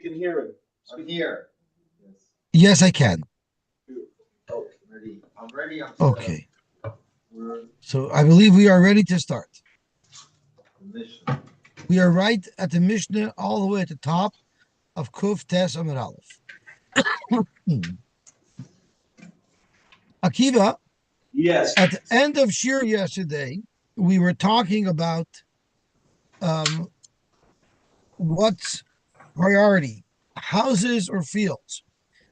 can hear him. I'm here. Yes, I can. Oh, ready. I'm ready. I'm Okay. So I believe we are ready to start. We are right at the Mishnah, all the way at the top of Kuf Tes Amud Aleph. Akiva, Yes. at the end of Shir yesterday, we were talking about what's priority, houses or fields.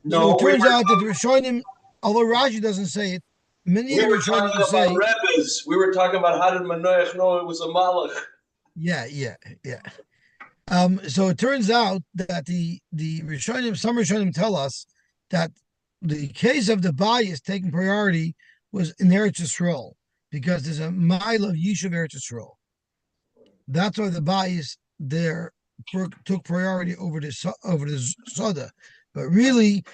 No, so it turns out that the Rishonim, although Rashi doesn't say it, many of the Rishonim say. Rebbes. We were talking about how did Manoach know it was a Malach. Yeah. So it turns out that the Rishonim, some Rishonim tell us that the case of the bias taking priority was in Eretz Yisrael because there's a mile of Yishuv Eretz Yisrael. That's why the bias there took priority over the Soda. But really,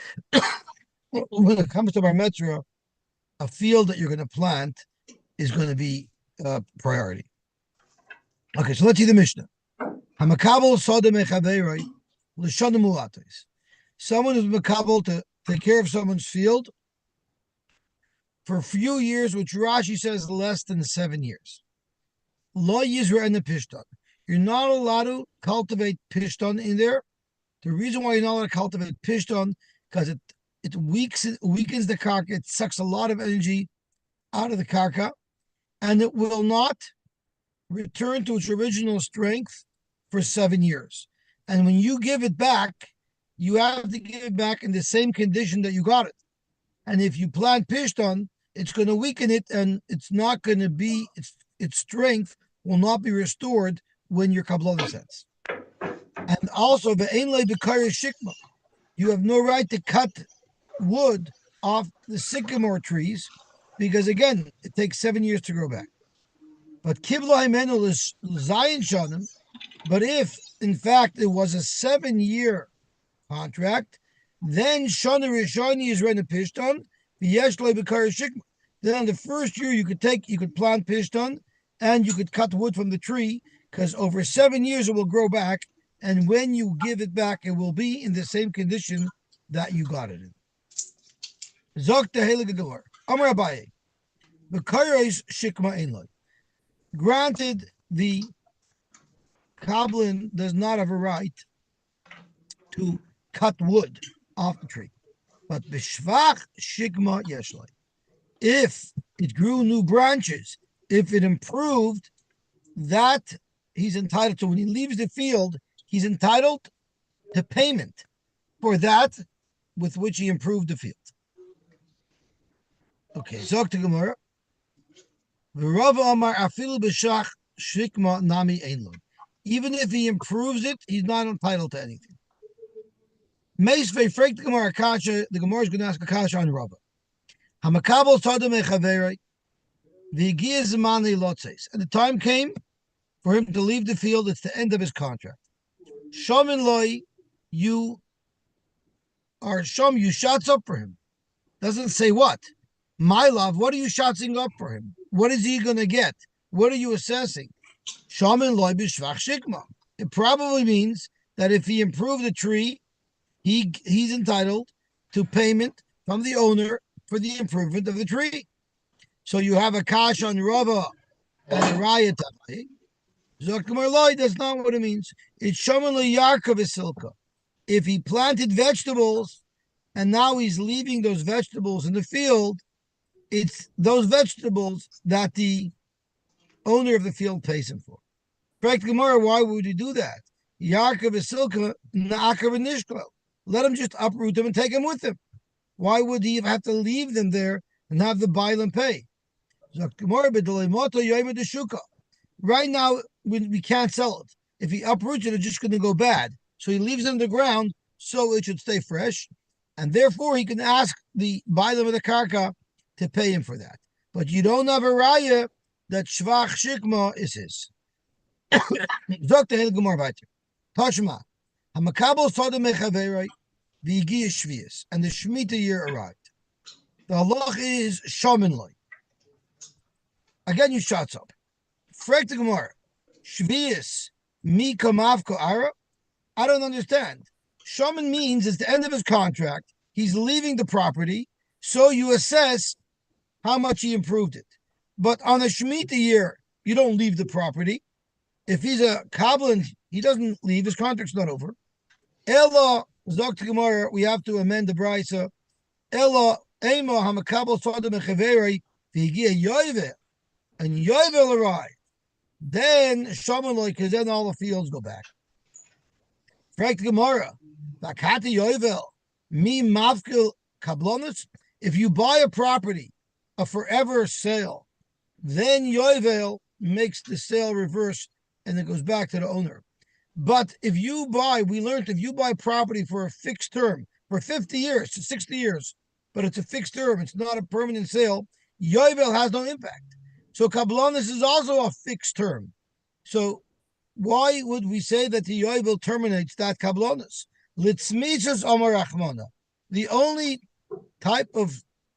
when it comes to Bar Metzia, a field that you're going to plant is going to be priority. Okay, so let's see the Mishnah. Hamakabel Soda Mechaveroi L'Shana Mulates. Someone who's makabel to take care of someone's field for a few years, which Rashi says less than 7 years. Lo Yizra and the Pishton. You're not allowed to cultivate Pishton in there. The reason why you're not allowed to cultivate Pishton because it weakens the karka. It sucks a lot of energy out of the karka, and it will not return to its original strength for 7 years. And when you give it back, you have to give it back in the same condition that you got it. And if you plant Pishton, it's going to weaken it, and it's not going to be its strength will not be restored when your kabbalah sets. And also, shikma, you have no right to cut wood off the sycamore trees because, again, it takes 7 years to grow back. But kibla himenu is zayin shanim. But if, in fact, it was a 7-year contract, then shana rishoni is rena pishton v'yesh lo b'kar shikma. Then the first year you could plant pishton and you could cut wood from the tree because over 7 years it will grow back. And when you give it back, it will be in the same condition that you got it in. Zok tehelig gemar. Amar Abaye. B'karos shikma einloi. Granted, the Koblin does not have a right to cut wood off the tree. But b'shvach shikma yeshloi. If it grew new branches, if it improved, that he's entitled to. When he leaves the field, he's entitled to payment for that with which he improved the field. Okay, Zok to Gemara. V'Rava Amar afilu b'shach shikma nami einloi. Even if he improves it, he's not entitled to anything. Meisvei freak the Gemara Kasha. The Gemara is going to ask a Kasha on Rava. Hamakabel Sodom Echaverei v'Higia Zman Lotzes. And the time came for him to leave the field. It's the end of his contract. Shomin Loi, you are Shom. You shots up for him. Doesn't say what. My love, what are you shotzing up for him? What is he going to get? What are you assessing? Shomin Loi b'shvach shikma. It probably means that if he improved the tree, he's entitled to payment from the owner for the improvement of the tree. So you have a kash on Rava and a Raya Tamai. Zoktamar Loi, that's not what it means. It's Shoman Yarka Vasilka. If he planted vegetables and now he's leaving those vegetables in the field, it's those vegetables that the owner of the field pays him for. Correct Gemara, why would he do that? Yarka Vasilka Na'akar Nishklo. Let him just uproot them and take them with him. Why would he have to leave them there and have the Bailam pay? Right now, we can't sell it. If he uproots it, it's just going to go bad. So he leaves it in the ground so it should stay fresh. And therefore, he can ask the Bailam of the Karka to pay him for that. But you don't have a raya that Shvach Shikma is his. Tashma. Hamakabel Sodom Echaverei v'Higia Shvius. And the Shemitah year arrived. The halach is Shomin Loi. Again, you shots up. Frek the Gemara. Shvius mi kamavko ara. I don't understand. Shaman means it's the end of his contract. He's leaving the property, so you assess how much he improved it. But on a Shemitah year, you don't leave the property. If he's a Kabbalah, he doesn't leave. His contract's not over. Ella, Zok Gemara, we have to amend the Brisa. Ella, Ema, Hamakabel, Sodom, and Chaveri, Vigia Yoivel, and Yoivel arrived. Then Shaman, because then all the fields go back. Frank Gemara, Bakati Yoivel, Mi Mavkil Kablonis. If you buy a property, a forever sale, then Yoivel makes the sale reverse and it goes back to the owner. But if you buy, we learned if you buy property for a fixed term, for 50 years to 60 years, but it's a fixed term, it's not a permanent sale, Yoivel has no impact. So Kablonis is also a fixed term. So why would we say that the Yoivel terminates that Kablonis? Litzmitzas Omar Achmana. The only type of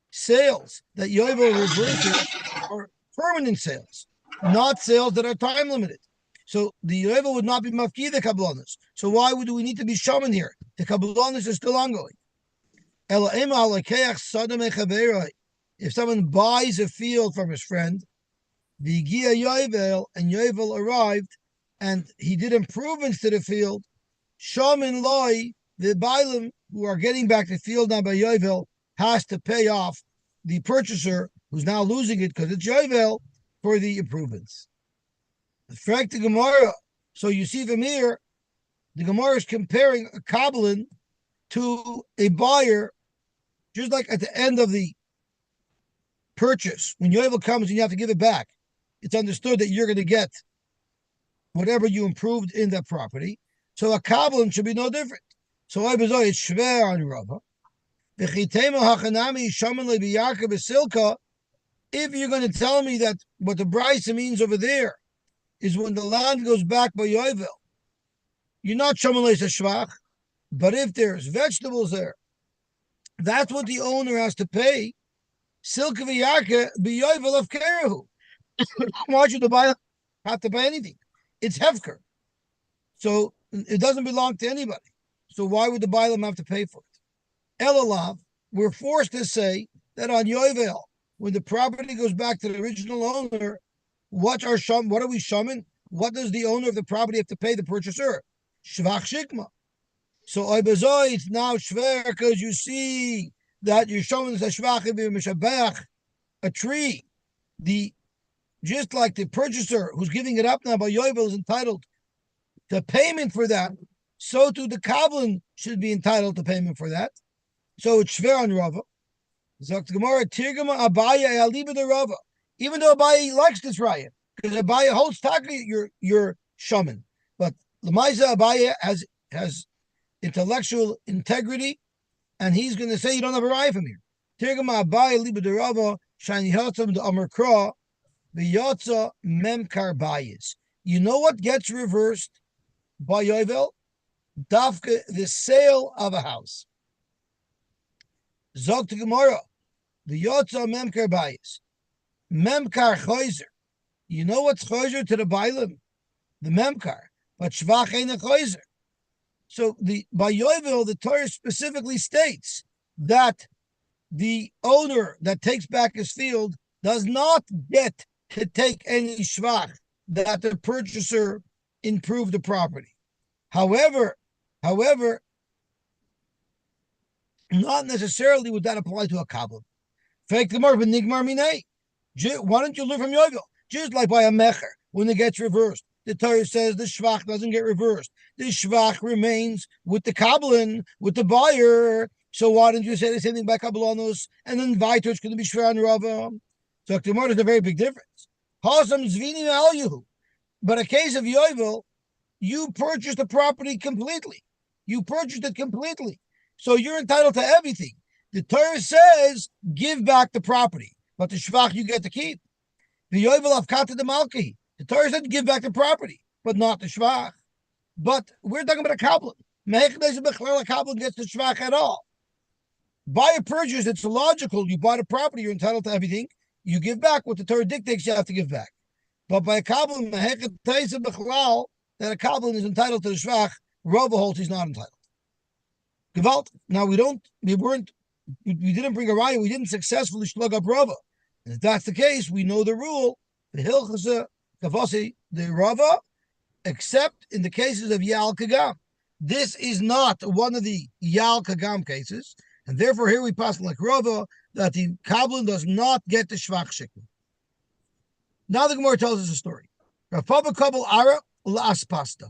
sales that Yoivel reverses are permanent sales, not sales that are time limited. So the Yoivel would not be mafki the Kablonis. So why would we need to be shaman here? The Kablonis is still ongoing. If someone buys a field from his friend, the Gia Yoivel, and Yoivel arrived, and he did improvements to the field, shaman loy, the Bailim who are getting back the field now by Yoivel has to pay off the purchaser who's now losing it because it's Yoivel for the improvements. Frank the Gemara. So you see from here, the Gemara is comparing a Kabbalan to a buyer, just like at the end of the purchase, when Yoivel comes and you have to give it back, it's understood that you're going to get whatever you improved in that property. So a Kabbalan should be no different. So it's shver on Rava. If you're going to tell me that what the Brisa means over there is when the land goes back by Yoivel, you're not Shamalais a Shvach, but if there's vegetables there, that's what the owner has to pay. Silka v'yarka b'Yoivel of Kerahu. Why should the buyer have to pay anything? It's Hefker. So it doesn't belong to anybody. So why would the Bailam have to pay for it? Elalav, we're forced to say that on Yoivel, when the property goes back to the original owner, what are we shaman? What does the owner of the property have to pay the purchaser? Shvach Shikma. So Oibazoi, it's now Shver, because you see that you're showing the Shvach Mishabach, a tree. Just like the purchaser who's giving it up now by Yoivel is entitled to payment for that, so too the Kabbalan should be entitled to payment for that. So it's Shver on Rava. Zok Gemara, Tirgama Abaya Aliba de Rava. Even though Abaya likes this raya, because Abaya holds Taki, you're shaman. But Lamaisa Abaya has intellectual integrity, and he's going to say you don't have a raya from here. Tirgama Abaya Aliba de Rava, Shani Hatzam de Amar Kra, V'yotza Memkar Bayis. You know what gets reversed by Yoivel? Dafka, the sale of a house. Zog to Gemara, the Yotza Memkar Bayis. Memkar Choizer. You know what's Choizer to the Bailim? The Memkar. But Shvach ain't a Choizer. So by Yoivel, the Torah specifically states that the owner that takes back his field does not get to take any Shvach that the purchaser improved the property. However, not necessarily would that apply to a Kabbalah. Why don't you learn from Yovel? Just like by a Mecher, when it gets reversed, the Torah says the Shvach doesn't get reversed. The Shvach remains with the Kabbalan, with the buyer. So why don't you say the same thing by Kabbalanos? And then Viter, it's going to be Shver and Rava. So there's a very big difference. But a case of Yovel, you purchased the property completely. You purchased it completely. So you're entitled to everything. The Torah says, give back the property, but the Shvach you get to keep. The Yovel of Kata de Malki. The Torah said, give back the property, but not the Shvach. But we're talking about a Kabbalah. A Kabbalah gets the Shvach at all. By a purchase, it's logical. You bought a property, you're entitled to everything. You give back what the Torah dictates you have to give back. But by a Kabbalah, that a Kabbalah is entitled to the Shvach, Rava holds he's not entitled. Gewalt. Now we didn't bring a raya. We didn't successfully slug up Rava. And if that's the case, we know the rule. The hilchasa kavasi the Rava, except in the cases of Yal Kagam. This is not one of the Yal Kagam cases, and therefore here we pass like Rava that the Kabbalah does not get the Shvach Shikma. Now the Gemara tells us a story. Rav Papa Kabul Ara Las Pasta.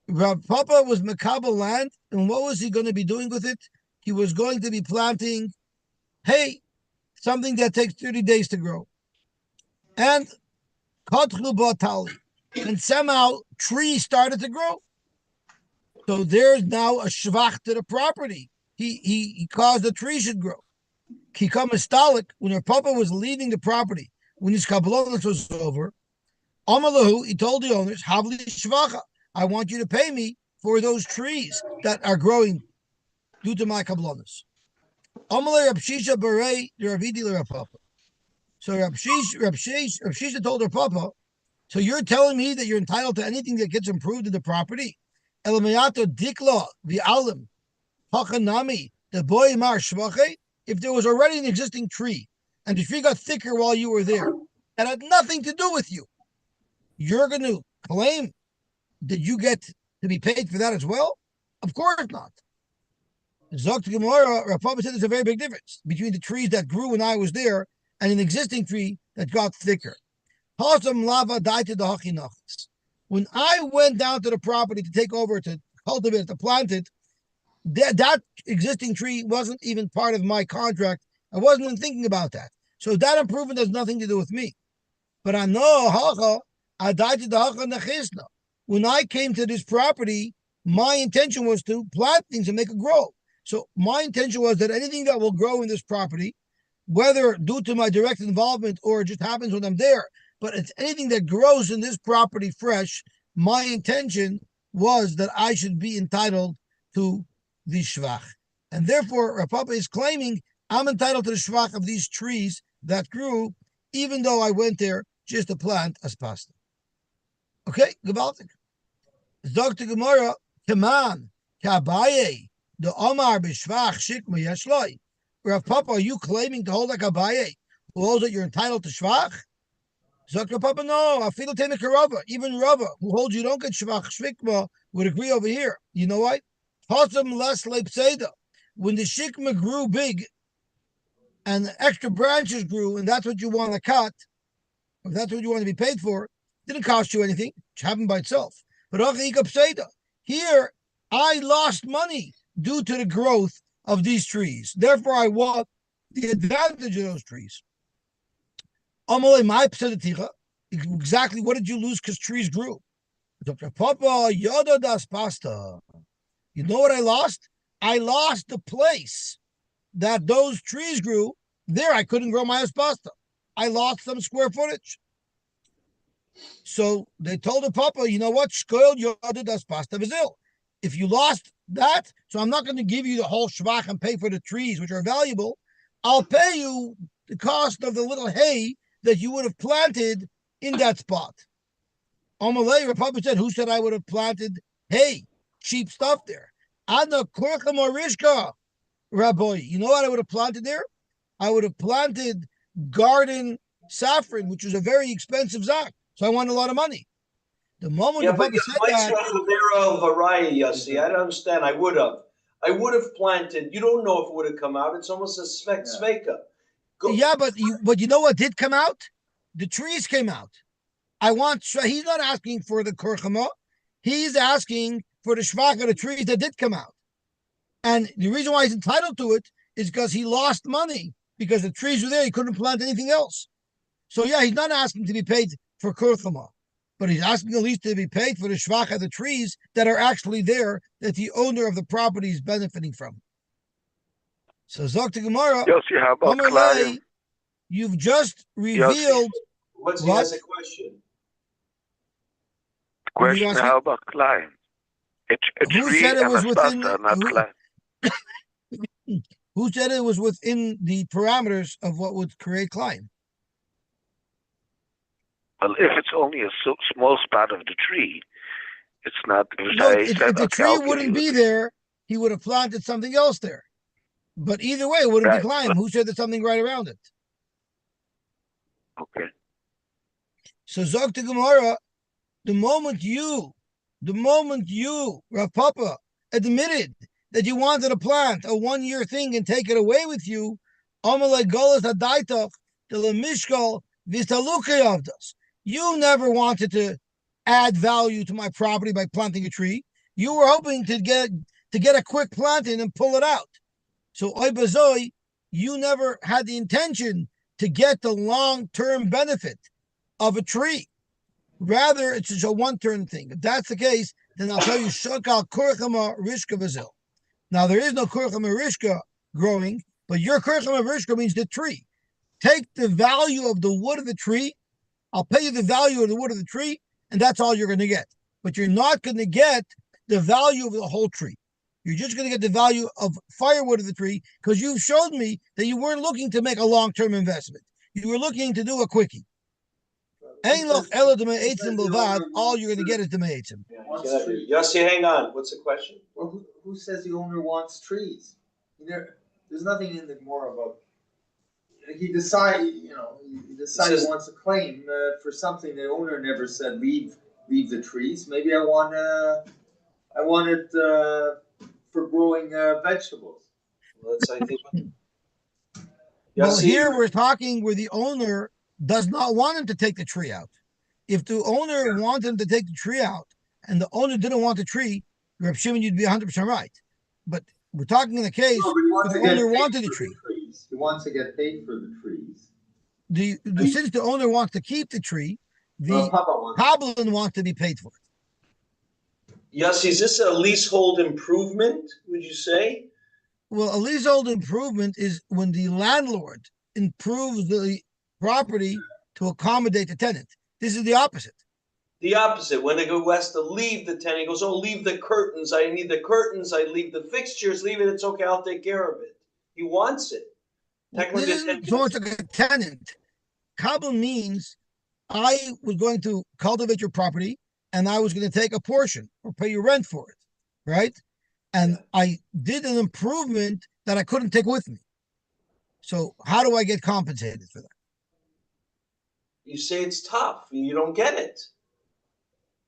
Rav Papa was Makabal land, and what was he going to be doing with it? He was going to be planting hay, something that takes 30 days to grow. And Kotchlu Batali. And somehow trees started to grow. So there's now a shvach to the property. He caused the tree should grow. Kikam Stalik, when her papa was leaving the property, when his kabbalah was over, Amalahu, he told the owners, Havli shvacha, I want you to pay me for those trees that are growing due to my kabbalahs. Amalei Rabshisha Barei Ravidi Rav Papa. So Rabshisha told her papa, so you're telling me that you're entitled to anything that gets improved in the property? Elamayato dikla v'alim hachanami the boy mar shvache. If there was already an existing tree and the tree got thicker while you were there, and had nothing to do with you, you're going to claim that you get to be paid for that as well? Of course not. Zok Gemara, Rav Papa said there's a very big difference between the trees that grew when I was there and an existing tree that got thicker. When I went down to the property to take over, to cultivate it, to plant it, that existing tree wasn't even part of my contract. I wasn't even thinking about that. So that improvement has nothing to do with me. But I know, when I came to this property, my intention was to plant things and make it grow. So my intention was that anything that will grow in this property, whether due to my direct involvement or it just happens when I'm there, but it's anything that grows in this property fresh, my intention was that I should be entitled to the shvach. And therefore, Rav Papa is claiming I'm entitled to the shvach of these trees that grew, even though I went there just to plant as pasta. Okay, gewaltig. Dr. Gemara, Kaman, Kabaye, the Omar b'shvach shikma yeshloi. Rav Papa, are you claiming to hold like Abaye, who holds that you're entitled to shvach? Dr. Papa, no, I feel Rava. Even Rava, who holds you don't get shvach shikma, would agree over here. You know why? When the shikma grew big and the extra branches grew, and that's what you want to cut, if that's what you want to be paid for, it didn't cost you anything, which happened by itself. But here, I lost money due to the growth of these trees. Therefore, I want the advantage of those trees. Exactly what did you lose because trees grew? Dr. Papa, Yoda das pasta. You know what I lost? I lost the place that those trees grew. There, I couldn't grow my pasta. I lost some square footage. So they told the Papa, you know what? Shkoil Yoda das pasta vizil. If you lost that, so I'm not going to give you the whole shvach and pay for the trees, which are valuable. I'll pay you the cost of the little hay that you would have planted in that spot. Amalei, Papa said, who said I would have planted hay? Cheap stuff there. Ana Kurcha Morishka, Rabbi. You know what I would have planted there? I would have planted garden saffron, which was a very expensive zak. So I want a lot of money. The moment the Papa said that, Yosy, I don't understand. I would have planted. You don't know if it would have come out. It's almost a sveka. Yeah, but you know what did come out? The trees came out. He's not asking for the kurchama. He's asking for the shvach of the trees that did come out. And the reason why he's entitled to it is because he lost money because the trees were there. He couldn't plant anything else. So yeah, he's not asking to be paid for kurchama, but he's asking at least to be paid for the shvach of the trees that are actually there that the owner of the property is benefiting from. So Zok Gemara, Yosy, how about Klein? You've just revealed. What's he has a question? Question, how about Klein? Who said it was within? Who said it was within the parameters of what would create Klein? Well, if it's only a small spot of the tree, it's not. No, if the tree wouldn't be there, he would have planted something else there. But either way, it would have Right. declined. Who said there's something right around it? Okay. So Zog to Gemara, the moment you, Rav Papa, admitted that you wanted to plant a 1-year thing and take it away with you, you never wanted to add value to my property by planting a tree. You were hoping to get a quick planting and pull it out. So Oibazoi, you never had the intention to get the long-term benefit of a tree. Rather, it's just a one-turn thing. If that's the case, then I'll tell you, Shakal Kurchama Rishka Vazil. Now, there is no Kurchama Rishka growing, but your Kurchama Rishka means the tree. Take the value of the wood of the tree. I'll pay you the value of the wood of the tree, and that's all you're going to get. But you're not going to get the value of the whole tree. You're just going to get the value of firewood of the tree because you've showed me that you weren't looking to make a long-term investment. You were looking to do a quickie. All you're going to get is the me'etzim. Yossi, hang on. What's the question? Well, who says the owner wants trees? There's nothing in the more about. He decided he wants a claim for something. The owner never said leave the trees. Maybe I want it for growing vegetables. Well, here we're talking where the owner does not want him to take the tree out. If the owner wanted him to take the tree out and the owner didn't want the tree, Reb Shimon, you'd be 100% right. But we're talking in the case where the owner wanted the tree. He wants to get paid for the trees. Since the owner wants to keep the tree, the Pablo wants to be paid for it. Yossi, is this a leasehold improvement, would you say? Well, a leasehold improvement is when the landlord improves the property to accommodate the tenant. This is the opposite. The opposite. When they go west to leave the tenant, he goes, oh, leave the curtains. I need the curtains. I leave the fixtures. Leave it. It's okay. I'll take care of it. He wants it. This isn't so much like a tenant. Kabul means I was going to cultivate your property and I was going to take a portion or pay you rent for it, right? And I did an improvement that I couldn't take with me. So how do I get compensated for that? You say it's tough. You don't get it,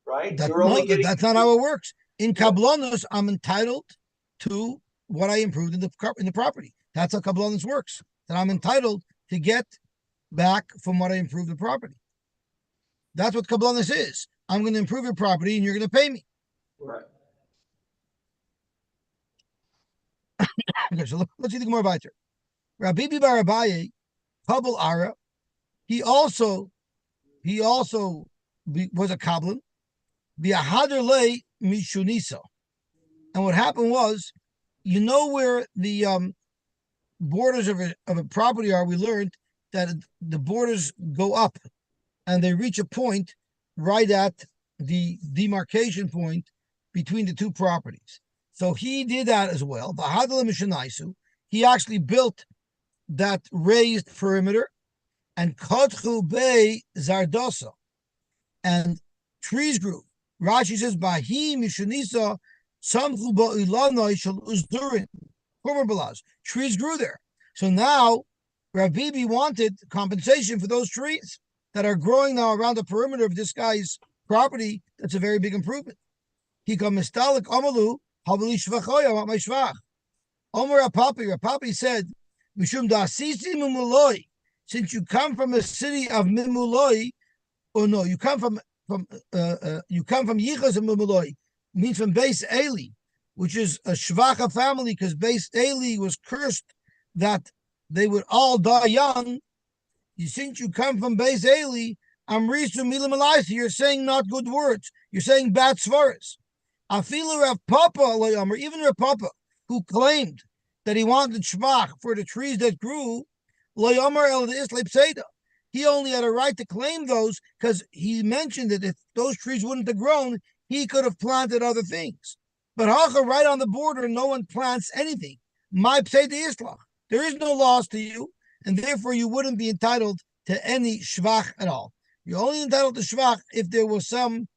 right? That's not how it works. In Kablonos, I'm entitled to what I improved in the property. That's how Kablonos works. That I'm entitled to get back from what I improved the property. That's what Kablonos is. I'm going to improve your property and you're going to pay me. Right. Okay, so let's see the Gemara weiter. Rabbi Bar Abaye, Kabul Ara, he also was a Kablan. Biahaderle Mishunisa. And what happened was, you know where the borders of a property are, we learned that the borders go up and they reach a point right at the demarcation point between the two properties. So he did that as well. He actually built that raised perimeter and Kotchu Bay Zardosa. And trees grew. Rashi says, Bahi Mishunisa Samchu Ba'ilanoi Shal Uzdurin. Trees grew there. So now Rabibi wanted compensation for those trees that are growing now around the perimeter of this guy's property. That's a very big improvement. He comes Mistalik Amalu, Havali Shvachoya, what my Shvach. Omer Rapapi said, Mishum Dasisi Mimuloi, since you come from a city of Mimuloi, or no, you come from Yichas and Mimuloi, means from Beis Eli, which is a Shvacha family, because Beis Eli was cursed that they would all die young. Since you come from Beis Eli, Amrisu Milim Elaisa, you're saying not good words. You're saying bad svaras. Afilu Rav Papa, even Rav Papa, who claimed that he wanted shvach for the trees that grew, he only had a right to claim those because he mentioned that if those trees wouldn't have grown, he could have planted other things. But Hacha, right on the border, no one plants anything. My pseida islach. There is no loss to you, and therefore you wouldn't be entitled to any shvach at all. You're only entitled to shvach if there was some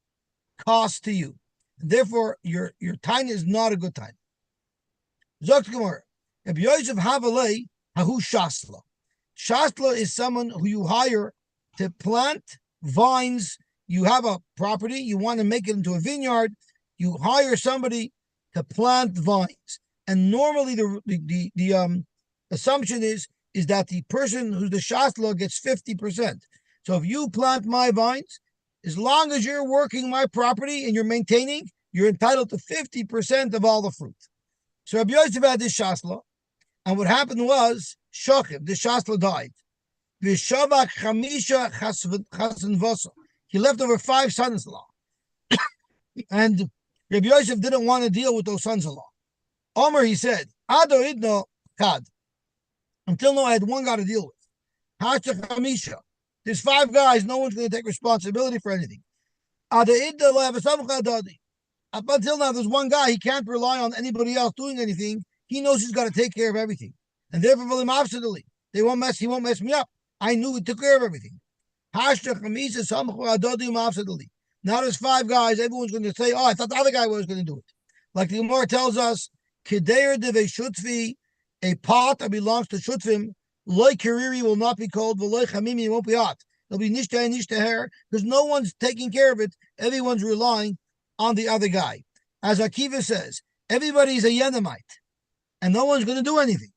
cost to you. And therefore, your time is not a good time. Zogt Gemara. Rabbi Yosef Havalei Hahu Shasla. Shasla is someone who you hire to plant vines. You have a property, you want to make it into a vineyard. You hire somebody to plant vines, and normally the assumption is that the person who's the shasla gets 50%. So if you plant my vines, as long as you're working my property and you're maintaining, you're entitled to 50% of all the fruit. So Rabbi Yosef had this shasla, and what happened was Shochiv, the shasla died. V'shavak chamisha chasen vasa. He left over 5 sons-in-law, and Rabbi Yosef didn't want to deal with those sons-in-law. Omer, he said, Ado idno kad. Until now, I had one guy to deal with. Hasha chamisha. There's 5 guys. No one's going to take responsibility for anything. Ado idno lo havasavcha adadi. Up until now, there's one guy. He can't rely on anybody else doing anything. He knows he's got to take care of everything, and therefore, they won't mess. He won't mess me up. I knew he took care of everything. Now there's 5 guys. Everyone's going to say, "Oh, I thought the other guy was going to do it." Like the Gemara tells us, "Kedeir deve shutfi," a pot that belongs to shutfim, loy kariri will not be cold, v'loy chamimi won't be hot. It'll be nishta and nishta hair because no one's taking care of it. Everyone's relying on the other guy. As Akiva says, everybody's a Yenamite, and no one's going to do anything.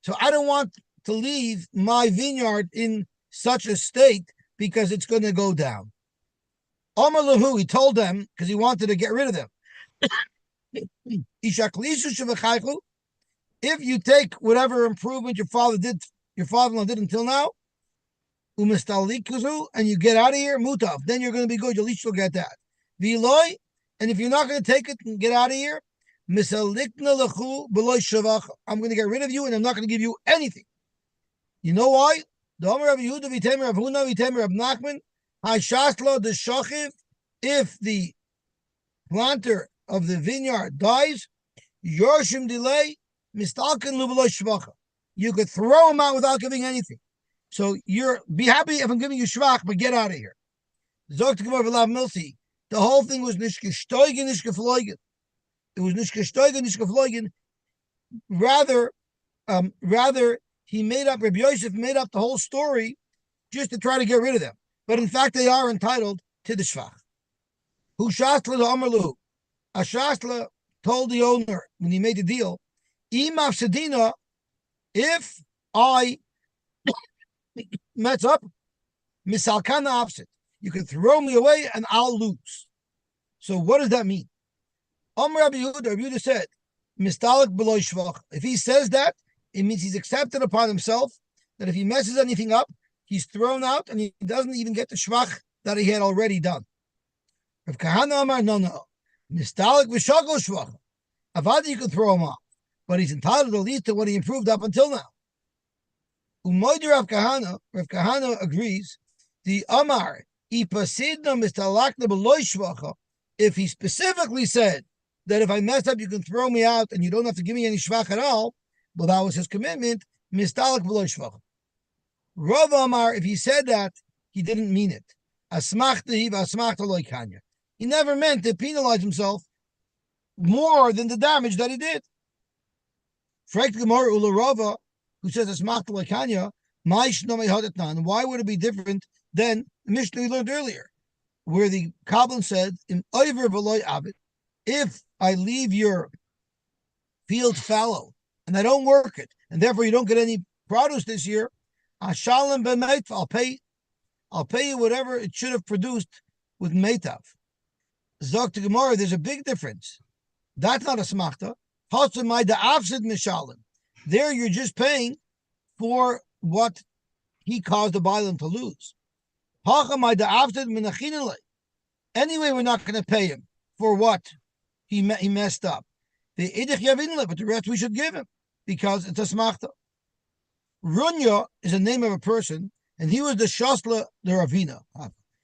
So I don't want to leave my vineyard in such a state because it's going to go down. Omar Lahu, he told them because he wanted to get rid of them. If you take whatever improvement your father-in-law did until now, and you get out of here, mutav, then you're going to be good. At least you'll get that. Viloy, and if you're not going to take it and get out of here, I'm going to get rid of you, and I'm not going to give you anything. You know why? The Omer of Yehuda v'temer of Huna v'temer of Nachman, Hashaslo the Shochiv, if the planter of the vineyard dies, Yorshim delay, Mistalkin Lubaloy Shvacha. You could throw him out without giving anything. So be happy if I'm giving you Shvach, but get out of here. Zok Gemara v'lav Milsi. The whole thing was Nishkeshtoigen, Nishkefloigen. It was Nishkeshtoigen, Nishkefloigen. Rather, Rabbi Yosef made up the whole story just to try to get rid of them. But in fact, they are entitled to the Shvach. Hu Shasla the Amarlu. Ashasla told the owner when he made the deal, Imaf Sedina, if I mess up, Misalkana opposite. You can throw me away and I'll lose. So what does that mean? Rabbi Yehuda said, Mistalik below Shvach. If he says that, it means he's accepted upon himself that if he messes anything up, he's thrown out and he doesn't even get the Shvach that he had already done. Rav Kahana Amar, no. Mistalik v'shakol Shvach. Avadi, you can throw him off, but he's entitled at least to what he improved up until now. Umoidir Rav Kahana agrees. The Amar, if he specifically said that if I mess up, you can throw me out and you don't have to give me any shvach at all, well, that was his commitment. Mistalak v'lo shvach. Rav Amar, if he said that, he didn't mean it. Asmachta v'asmachta lo kanya. He never meant to penalize himself more than the damage that he did. Frek Gemara ula Rava, who says asmachta lo kanya, why would it be different than the Mishnah we learned earlier, where the Kabbalah said, if I leave your field fallow and I don't work it, and therefore you don't get any produce this year, I'll pay you whatever it should have produced with meitav. Zok to Gemara, there's a big difference. That's not a smachta. There you're just paying for what he caused the Bailam to lose. Anyway, we're not going to pay him for what he messed up. But the rest we should give him because it's a smachta. Runya is a name of a person, and he was the Shasla, the Ravina.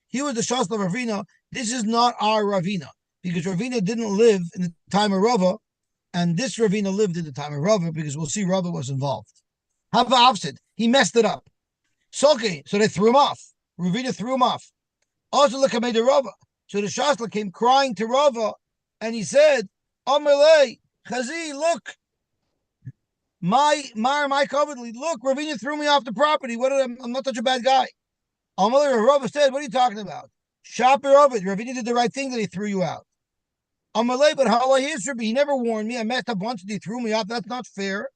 He was the Shasla Ravina. This is not our Ravina because Ravina didn't live in the time of Rava, and this Ravina lived in the time of Rava because we'll see Rava was involved. How about opposite? He messed it up. So they threw him off. Ravina threw him off. Also, look, I made the Rava. So the Shasla came crying to Rava, and he said, Amalei, Chazi, look, my covetly. Look, Ravina threw me off the property. I'm not such a bad guy. Amalei Rava said, what are you talking about? Shopper of it. Ravina did the right thing that he threw you out. Amalei, but how he never warned me. I messed up once and he threw me off. That's not fair.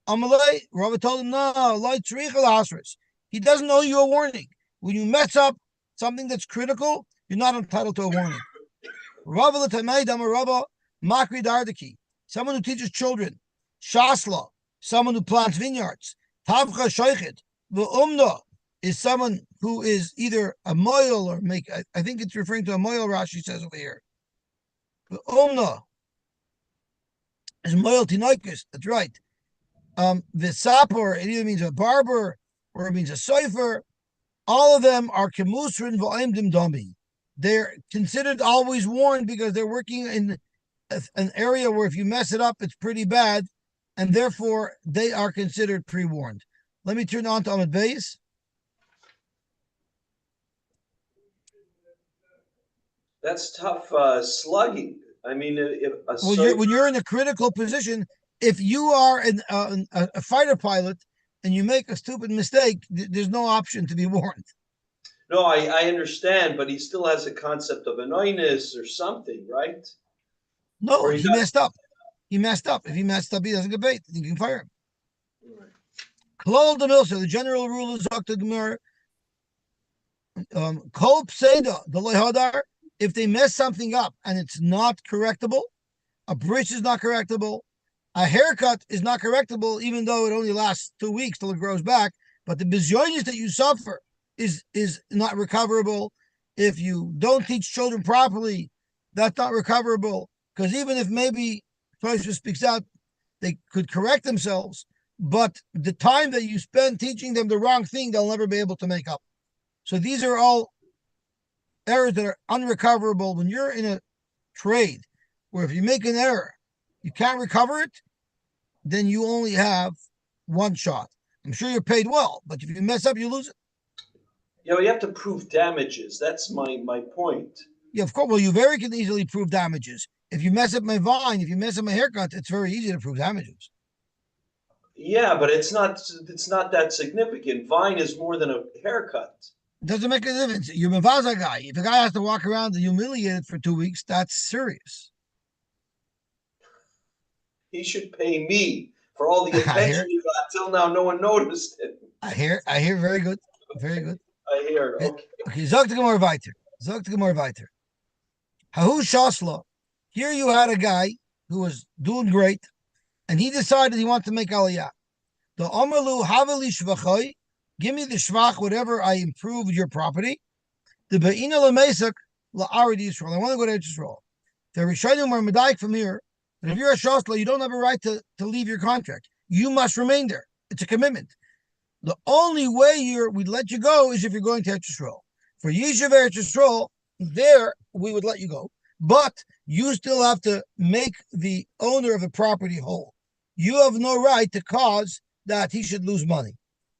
Amalei, Rava told him, no, light tzricha. He doesn't owe you a warning. When you mess up something that's critical, you're not entitled to a warning. Rava l'tamei dama Rava makri dardaki. Someone who teaches children. Shasla, someone who plants vineyards. Tavcha shoichet. V'umna is someone who is either a moil or make. I think it's referring to a moil. Rashi says over here. V'umna is moil tinoikus. That's right. V'sapor, it either means a barber or it means a soifer. All of them are kemusrin v'aimdim domi. They're considered always warned because they're working in an area where if you mess it up, it's pretty bad, and therefore they are considered pre-warned. Let me turn on to Ahmed Beis. That's tough slugging. I mean, when you're in a critical position, if you are a fighter pilot and you make a stupid mistake, there's no option to be warned. No, I understand, but he still has a concept of annoyingness or something, right? No, he messed up. He messed up. If he messed up, he doesn't get paid. You can fire him. Klal Demilsa, the general rule is Dr. Gemara. Kol Pseda, the Lehadar, if they mess something up and it's not correctable, a bridge is not correctable, a haircut is not correctable, even though it only lasts 2 weeks till it grows back, but the bizyonis that you suffer is not recoverable. If you don't teach children properly, that's not recoverable. Because even if maybe Tosha speaks out, they could correct themselves, but the time that you spend teaching them the wrong thing, they'll never be able to make up. So these are all errors that are unrecoverable. When you're in a trade where if you make an error, you can't recover it, then you only have one shot. I'm sure you're paid well, but if you mess up, you lose it. You have to prove damages. That's my point. Yeah, of course. Well, you can easily prove damages. If you mess up my vine, if you mess up my haircut, it's very easy to prove damages. Yeah, but it's not that significant. Vine is more than a haircut. It doesn't make a difference. You're a Mavaza guy. If a guy has to walk around and humiliated for 2 weeks, that's serious. He should pay me for all the attention he got till now. No one noticed it. I hear. Very good. Very good. I hear. Okay. Zog to Gemara weiter. Hahu Shasla. Here you had a guy who was doing great, and he decided he wanted to make aliyah. The Omerlu Haveli Shvachoi, give me the Shvach, whatever I improved your property. The Be'ina Lamesak La'arid Yisrael. I want to go to Yisrael. The Rishonim are Medaik from here. But if you're a Shasla, you don't have a right to leave your contract. You must remain there. It's a commitment. The only way we'd let you go is if you're going to Eretz Yisrael. For Yishuv Eretz Yisrael, there we would let you go. But you still have to make the owner of the property whole. You have no right to cause that he should lose money.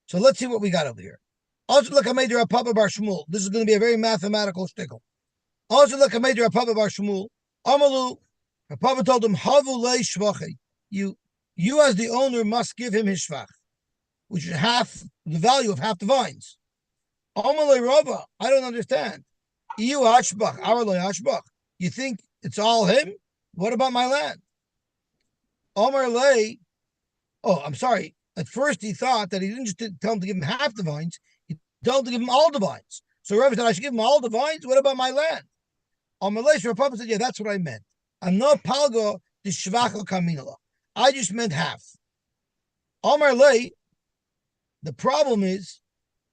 So let's see what we got over here. Also, look, I made your Papa Bar Shmuel. This is going to be a very mathematical stickle. Also, look, I made your Papa Bar Shmuel. Amalu, Papa told him, Havu lei shvachi. You as the owner must give him his shvach, which is half the value of half the vines. Amalei Rava, I don't understand. You ashbach, Aralei ashbach. You think it's all him? What about my land? Omar Lay, I'm sorry. At first he thought that he didn't just tell him to give him half the vines, he told him to give him all the vines. So Rabbi said, I should give him all the vines? What about my land? Omar Lay, so Papa said, yeah, that's what I meant. I'm not palgo the shvacha kaminala. I just meant half. Omar Lay, the problem is,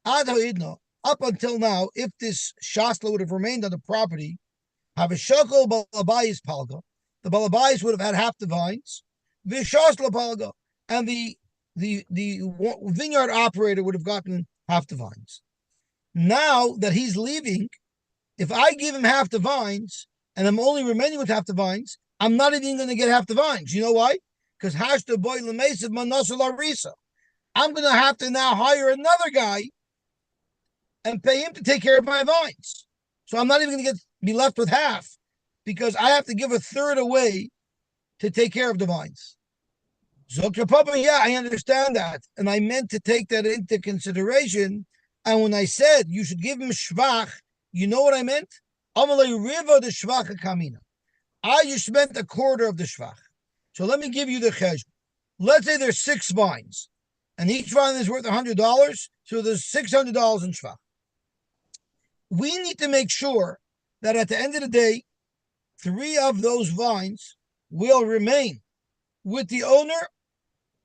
up until now, if this shasla would have remained on the property, have a shakal balabayis palga, the balabayis would have had half the vines, v'shasla palga, and the vineyard operator would have gotten half the vines. Now that he's leaving, if I give him half the vines and I'm only remaining with half the vines, I'm not even going to get half the vines. You know why? Because hashta boy lemesiv manasal arisa. I'm going to have to now hire another guy and pay him to take care of my vines. So I'm not even going to be left with half because I have to give a third away to take care of the vines. Zokta Papa, yeah, I understand that. And I meant to take that into consideration. And when I said you should give him shvach, you know what I meant? Amalei riva the shvach kamina. You spent a quarter of the shvach. So let me give you the cheshbon. Let's say there's 6 vines, and each vine is worth $100, so there's $600 in shvach. We need to make sure that at the end of the day, 3 of those vines will remain with the owner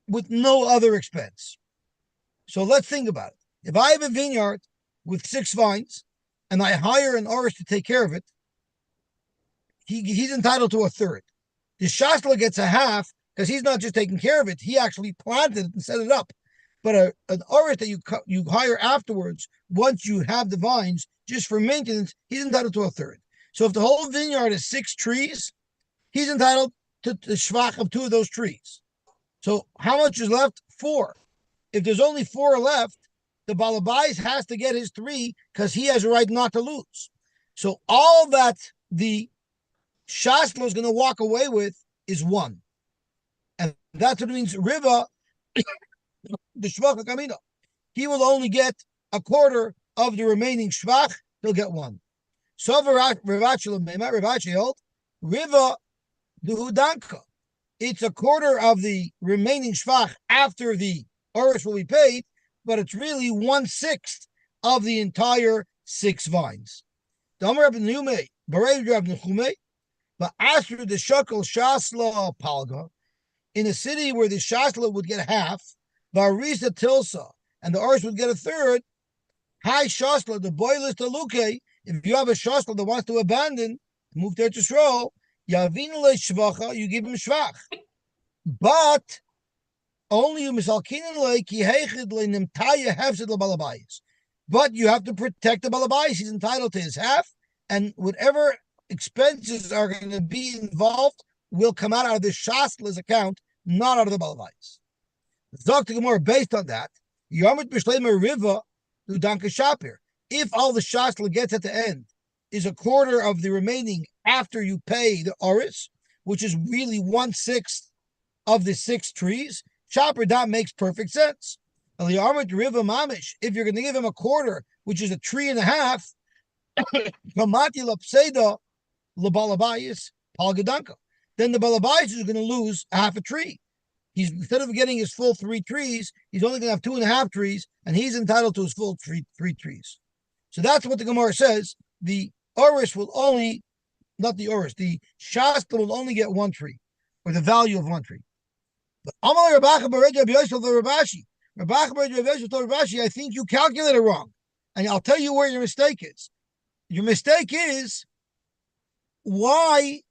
with no other expense. So let's think about it. If I have a vineyard with 6 vines and I hire an orish to take care of it, he's entitled to a third. The shastla gets a half because he's not just taking care of it; he actually planted it and set it up. But an orish that you hire afterwards, once you have the vines, just for maintenance, he's entitled to a third. So if the whole vineyard is 6 trees, he's entitled to the shvach of 2 of those trees. So how much is left? 4. If there's only 4 left, the balabais has to get his 3 because he has a right not to lose. So all that the shastla is going to walk away with is 1. And that's what it means, riva, the shvach kamina. He will only get a quarter of the remaining shvach, he'll get 1. So Ravachi held, riva duhudanka. It's a quarter of the remaining shvach after the orish will be paid, but it's really 1/6 of the entire 6 vines. The Amar Rabbi Nehume, Barei Rabbi Nehume, but after the shakel shasla palga, in a city where the shasla would get half, Barisa Tilsa, and the orish would get a third, high shasla, the boilers to luke, if you have a shasla that wants to abandon, move there to Yisrael, Yavin le shvacha, you give him shvach. But only you misalkinin le ki heichid le nimtaya hefsid le balabayis. But you have to protect the balabais. He's entitled to his half, and whatever expenses are going to be involved will come out of the shastla's account, not out of the balabais. Dr. Gemara, based on that, Yomit B'Shleimer Riva Udanka Shapir. If all the shastla gets at the end is a quarter of the remaining after you pay the oris, which is really 1/6 of the 6 trees, Shapir, that makes perfect sense. Eliyamit Riva Mamish, if you're going to give him a quarter, which is a 3.5, Kamati Lapseda Labalabayis Palgadanka, then the Balabayis is going to lose half a tree. He's, instead of getting his full 3 trees, he's only going to have 2.5 trees, and he's entitled to his full 3 trees. So that's what the Gemara says. The orish will only, not the orish, the shasta will only get 1 tree, or the value of 1 tree. But Amal Rabacha Barej Rabbi Yosy told Rabashi, Rabacha Barej Rabbi Yosy told Rabashi, I think you calculated wrong, and I'll tell you where your mistake is. Your mistake is, why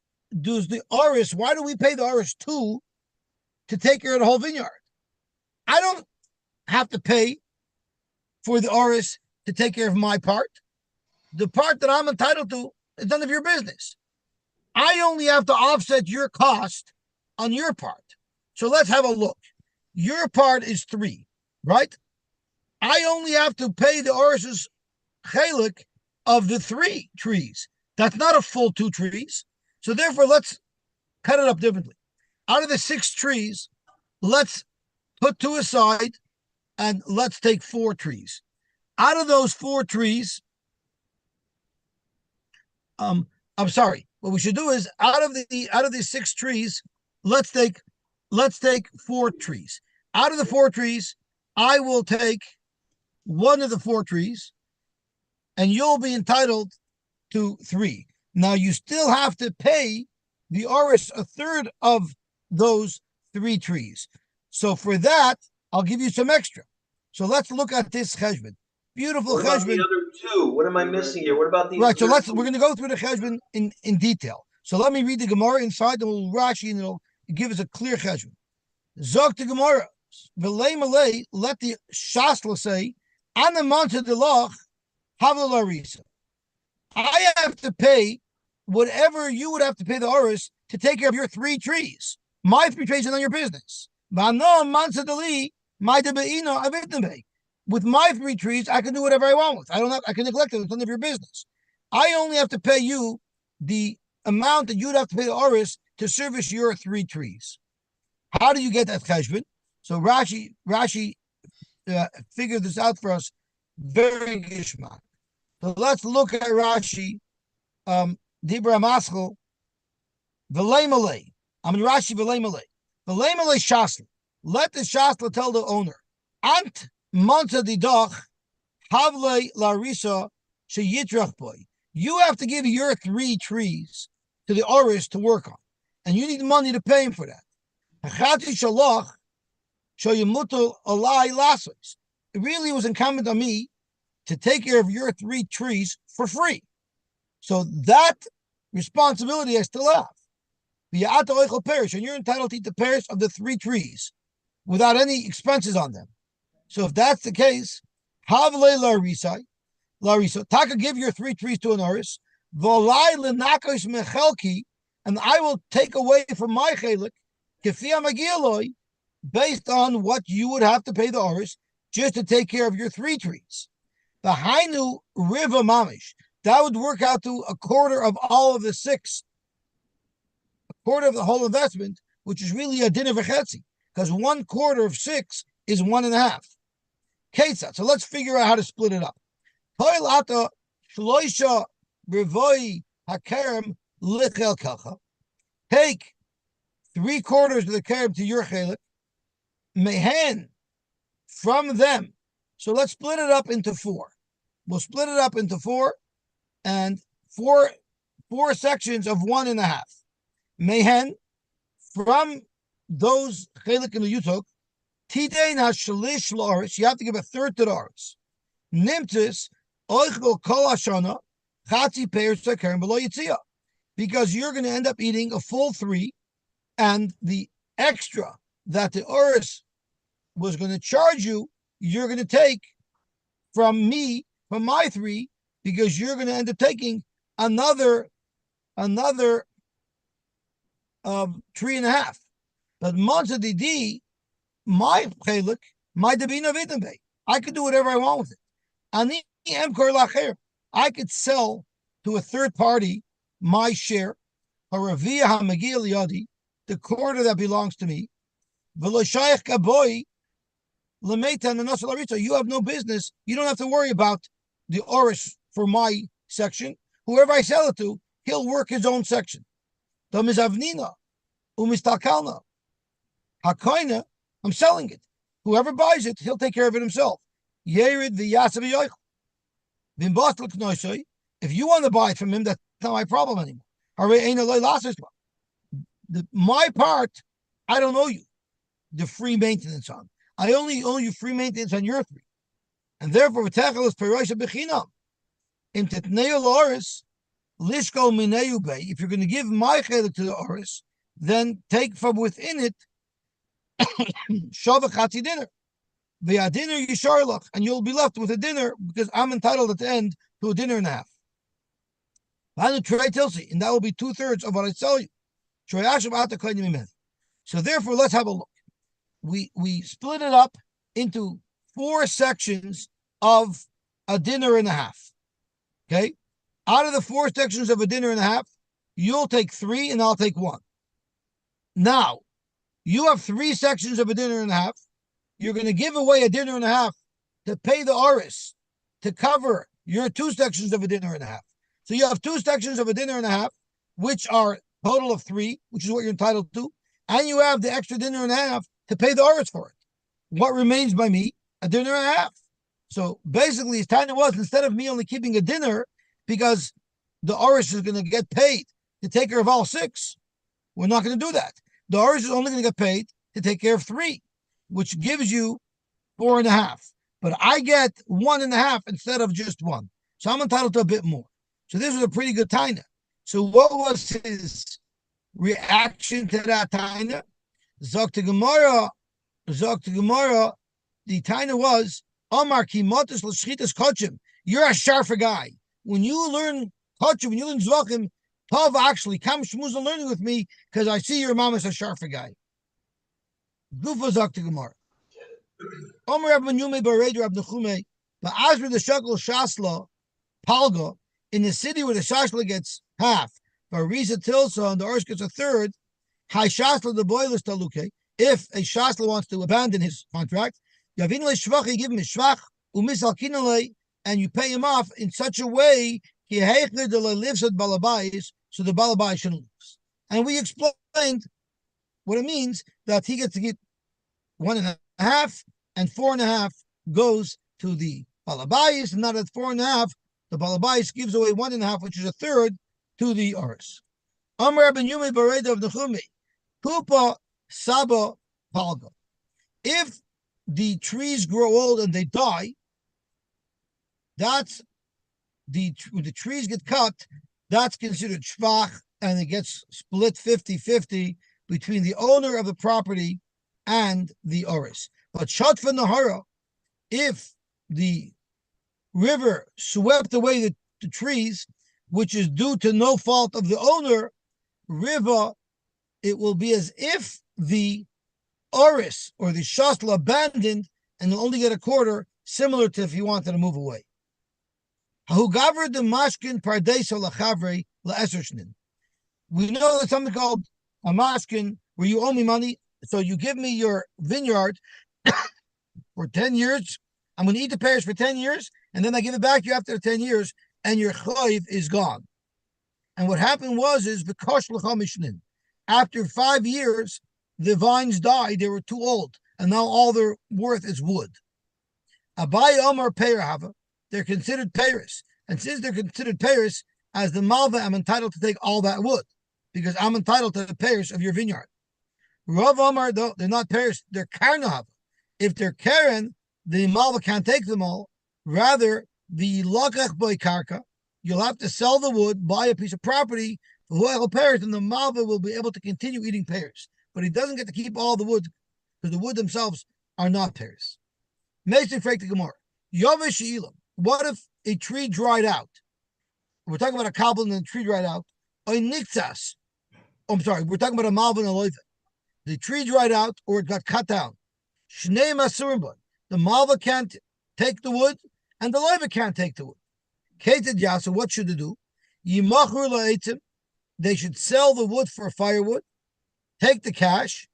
do we pay the orish 2 to take care of the whole vineyard? I don't have to pay for the orish to take care of my part. The part that I'm entitled to is none of your business. I only have to offset your cost on your part. So let's have a look. Your part is 3, right? I only have to pay the orish's chelik of the 3 trees. That's not a full 2 trees. So therefore, let's cut it up differently. Out of the 6 trees, let's put 2 aside and let's take 4 trees. Out of those 4 trees, I'm sorry. What we should do is out of the 6 trees, let's take 4 trees. Out of the 4 trees, I will take 1 of the 4 trees, and you'll be entitled to 3. Now you still have to pay the orish a third of those 3 trees. So for that, I'll give you some extra. So let's look at this cheshbon. Beautiful what about cheshbon. the other 2? What am I missing here? What about these? Right. So we're going to go through the cheshbon in detail. So let me read the Gemara inside, and we'll Rashi, and it'll give us a clear cheshbon. Zok the Gemara, v'lei malei, let the shasla say, ana manta delach havla larisa. I have to pay whatever you would have to pay the orish to take care of your 3 trees. My 3 trees are not your business. With my 3 trees, I can do whatever I want with. I can neglect it. It's none of your business. I only have to pay you the amount that you'd have to pay the orish to service your 3 trees. How do you get that cheshbon? So Rashi figured this out for us very gishmak. So let's look at Rashi. Dibra Maschel, V'lei Malay. I mean Rashi V'lei Malay. V'lei Malay Shasla. Let the Shasla tell the owner. Ant Monta Didach Havlei Larisa Sheyitrach Boy. You have to give your 3 trees to the Oris to work on. And you need money to pay him for that. Hachati Shalach Shoyamutu Alai Lasos. It really was incumbent on me to take care of your 3 trees for free. So that responsibility I still have. And you're entitled to eat the pears of the 3 trees without any expenses on them. So if that's the case, Havle Larisa, Taka, give your 3 trees to an Oris, Volai Lenakos Mechelki, and I will take away from my chelik, Kefia Magiloi, based on what you would have to pay the Oris just to take care of your 3 trees. The Hainu Riva Mamish, that would work out to a quarter of all of the 6, a quarter of the whole investment, which is really a dinner v'chetzi, because 1/4 of 6 is 1.5. Ketzat. So let's figure out how to split it up. Toilata shloisha revoi hakerem lichel kacha. Take 3/4 of the kerem to your chelik, mehen from them. So let's split it up into 4. We'll split it up into 4, and 4 sections of 1.5. Mehen from those chelik in the yutok. Tidein hashalish laris. You have to give 1/3 to the aris. Nimtis oichel kol hashana chatzi peiros hakerem below yitzia, because you're going to end up eating a full 3, and the extra that the aris was going to charge you, you're going to take from me, from my 3, because you're going to end up taking another 3.5. But Monza Didi, my chelik, my Dabina Vitambe, I could do whatever I want with it. Ani Emkor Lacher, I could sell to a 3rd party my share, Haravia HaMagil Yadi, the quarter that belongs to me. Veloshayach Kaboy, Lameitan and Nasalarito, you have no business. You don't have to worry about the Oris for my section. Whoever I sell it to, he'll work his own section. Domizavnina, Umistalkalna, Hakoina, I'm selling it. Whoever buys it, he'll take care of it himself. Yerid v'yasav yoich. If you want to buy it from him, that's not my problem anymore. My part, I don't owe you the free maintenance on. I only owe you free maintenance on your 3. And therefore, if you're going to give my chelik to the Oris, then take from within it Shavachatzi dinner. The dinner Yisharlach, and you'll be left with a dinner because I'm entitled at the end to a dinner and a half. And that will be 2/3 of what I sell you. So therefore, let's have a look. We split it up into 4 sections of a dinner and a half. Okay? Out of the 4 sections of a dinner and a half, you'll take 3 and I'll take 1. Now, you have 3 sections of a dinner and a half. You're going to give away a dinner and a half to pay the Oris to cover your 2 sections of a dinner and a half. So you have 2 sections of a dinner and a half, which are total of 3, which is what you're entitled to. And you have the extra dinner and a half to pay the Oris for it. What remains by me? A dinner and a half. So basically, his time was, instead of me only keeping a dinner, because the Oris is going to get paid to take care of all 6, we're not going to do that. The Oris is only going to get paid to take care of 3, which gives you 4.5. But I get 1.5 instead of just 1. So I'm entitled to a bit more. So this was a pretty good taina. So what was his reaction to that taina? Zok Gemara, the taina was, Omar ki motus l'shchitas kochim. You're a sharper guy. When you learn kochim, when you learn zvachim, Tov, actually, come shmuzah learning with me, because I see your mom is a sharper guy. Gufa zok to Gemara. Omer Rab Menume Bareid Rab Nechume, Ba'azra the Shakal Shasla, Palga, in the city where the Shashla gets half, Barisa Tilsa and the Orsh gets a 1/3, High Shasla the Boilers Taluke, If a shasla wants to abandon his contract, Yavin le shvach, you give him a shvach, umisal kinale, and you pay him off in such a way so the balabais shouldn't lose. And we explained what it means that he gets to get 1.5, and 4.5 goes to the balabais, and not at 4.5, the balabais gives away 1.5, which is a third, to the oris. Amr ben Yumi Bareda of Nechumi, Pupa Saba Palga. If the trees grow old and they die, that's when the trees get cut, that's considered shvach, and it gets split 50-50 between the owner of the property and the oris. But shatfa nahara, if the river swept away the trees, which is due to no fault of the owner, river, it will be as if the oris or the shasla abandoned, and they'll only get a quarter, similar to if he wanted to move away. We know there's something called a mashkin, where you owe me money, so you give me your vineyard for 10 years. I'm going to eat the pears for 10 years, and then I give it back to you after 10 years, and your chayv is gone. And what happened was, after 5 years, the vines died, they were too old, and now all their worth is wood. Abai Omar Peirahava, they're considered peiros. And since they're considered peiros, as the malva, I'm entitled to take all that wood, because I'm entitled to the peiros of your vineyard. Rav Omar, though, they're not peiros, they're karnahava. If they're karen, the malva can't take them all. Rather, the lakach boy karka, you'll have to sell the wood, buy a piece of property, and the malva will be able to continue eating peiros. But he doesn't get to keep all the wood, because the wood themselves are not peiros. Metzia freak the Gemara. Yovish Elam. What if a tree dried out? We're talking about a kabel and a tree dried out. I'm sorry, we're talking about a malva and a loiva. The tree dried out or it got cut down. Shnei masurim. The malva can't take the wood and the loiva can't take the wood. Kated yasa, what should they do? Yimachur la'etim. They should sell the wood for firewood, take the cash,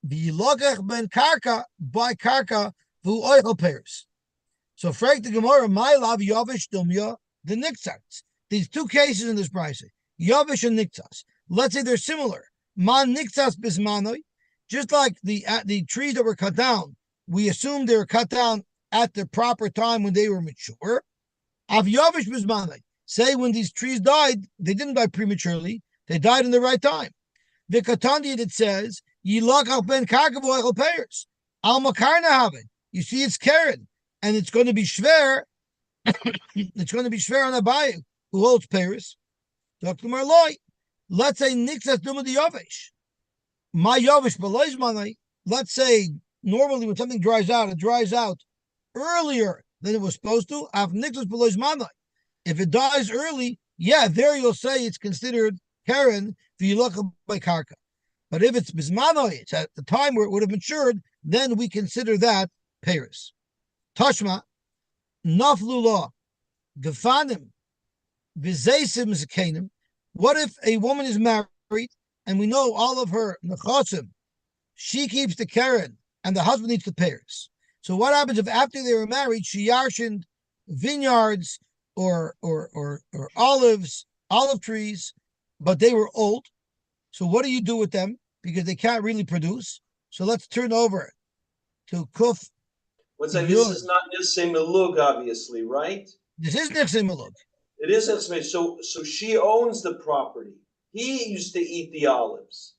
v'yilagach ben karka, buy karka, v'u oichel peiros. So, Frank the Gemara, my love, Yavish Dumya, the Niktzats. These two cases in this price, Yavish and Niktzas. Let's say they're similar. Man Niktzas bismanoi, just like the trees that were cut down, we assume they were cut down at the proper time when they were mature. Av Yavish bismanoi. Say when these trees died, they didn't die prematurely, they died in the right time. The Katandi that says, Yilakach ben karkavu echel peiros. Al makarna have it. You see, it's Karen. And it's going to be shver. It's going to be shver on Abaye, who holds peiros. Dr. Marloi, let's say Nixas Duma the Yavish. My Yavish belows money. Let's say normally when something dries out, it dries out earlier than it was supposed to. Af Nixas belows money. If it dies early, yeah, there you'll say it's considered Karen if you look by Karka. But if it's bismanoi, it's at the time where it would have matured, then we consider that peiros. Tashma, naflu law, gefanim, v'zeisim zekanim. What if a woman is married and we know all of her nechasim, she keeps the keren and the husband needs the peiros? So what happens if after they were married she yarshened vineyards or olive trees, but they were old? So what do you do with them? Because they can't really produce. So let's turn over to Kuf. What's that? This is not Nissei Melug, obviously, right? This is Nissei Melug. It is Nissei. So she owns the property. He used to eat the olives.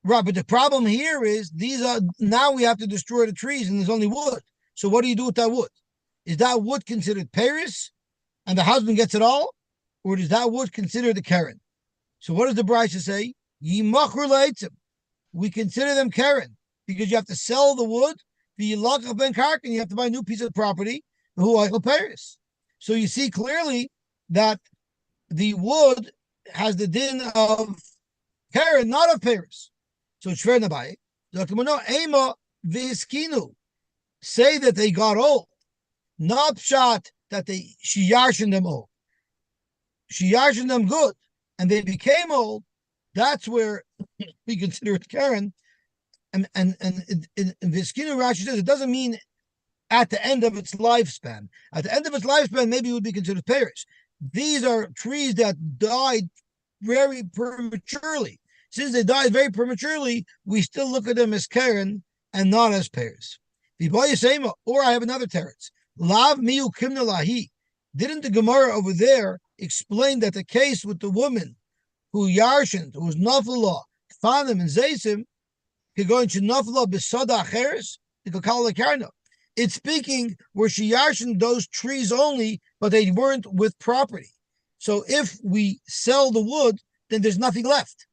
Right, but the problem here is now we have to destroy the trees and there's only wood. So what do you do with that wood? Is that wood considered peiros and the husband gets it all? Or is that wood considered the keren? So what does the Brisa say? Yimachur la'etzim. We consider them keren because you have to sell the wood. The lakach ben karka, and you have to buy a new piece of property. Who oichel peiros. So you see clearly that the wood has the din of keren, not of peiros. So it's shver nabai. No, ema v'hiskinu. Say that they got old, not pshat that she yarshened them old. She yarshened them good, and they became old. That's where we consider it keren. and Viskinu Rashi says it doesn't mean at the end of its lifespan. At the end of its lifespan, maybe it would be considered Paris. These are trees that died very prematurely. Since they died very prematurely, we still look at them as Karen and not as Paris. Or I have another teretz. Lav miu kimna lahi. Didn't the Gemara over there explain that the case with the woman who yarshin, who was nafla, fanim and zaysim, going to nafla besada acheres, the kakala karna. It's speaking where she yarshin those trees only, but they weren't with property. So if we sell the wood, then there's nothing left.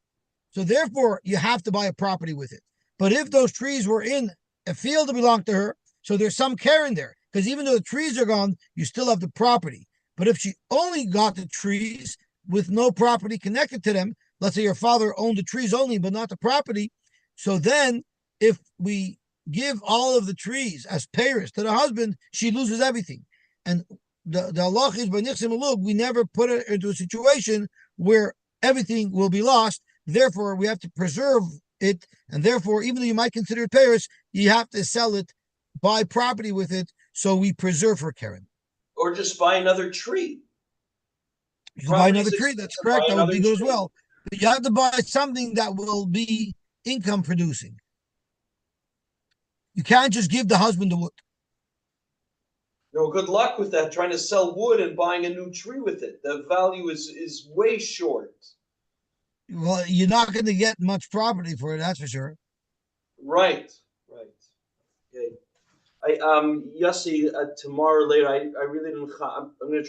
So therefore, you have to buy a property with it. But if those trees were in a field that belonged to her, so there's some care in there. Because even though the trees are gone, you still have the property. But if she only got the trees with no property connected to them, let's say your father owned the trees only, but not the property. So then if we give all of the trees as payers to the husband, she loses everything. And the halach is by nichsim alug, we never put it into a situation where everything will be lost. Therefore, we have to preserve it. And therefore, even though you might consider it payers, you have to sell it, buy property with it, so we preserve her Karen. Or just buy another tree. You can buy another tree, that's correct, that would be good as well. But you have to buy something that will be income producing. You can't just give the husband the wood. No, good luck with that, trying to sell wood and buying a new tree with it. The value is way short. Well, you're not going to get much property for it, that's for sure. Right. Okay. Yosy, tomorrow later, I really didn't. I'm going to try.